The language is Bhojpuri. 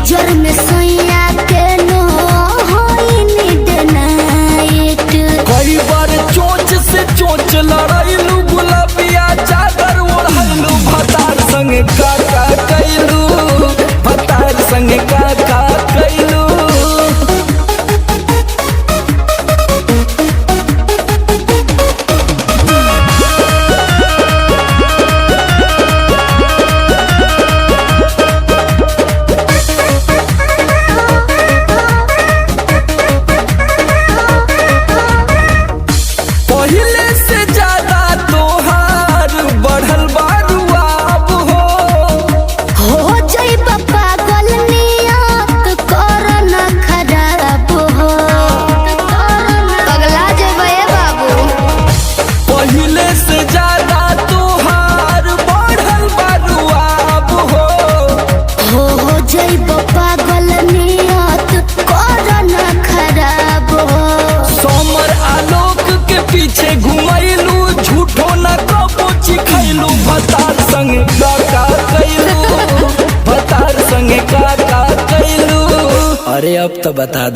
नजर में सैया के नो होई नीड नाइट। कई बार चोंच से चोंच लड़ाइलू, गुलाबिया चादर ओढ़लू, भतार संगे काका कैलू, भतार संगे काका कैलू। पहिले से ज्यादा तोहार बढ़ल बारू अब हो जाइबा पागल नियत कर न खराब हो, पगला जाइबा ए बाबू। पहिले से ज्यादा तोहार बढ़ल बारू अब हो जाइबा पागल नियत कर न खराब हो। समर आलोक के पीछे घुमैलू, झूठो न कबो चिखैलू, भतार संगे काका कैलू, भतार संगे काका कैलू। अरे अब तो बता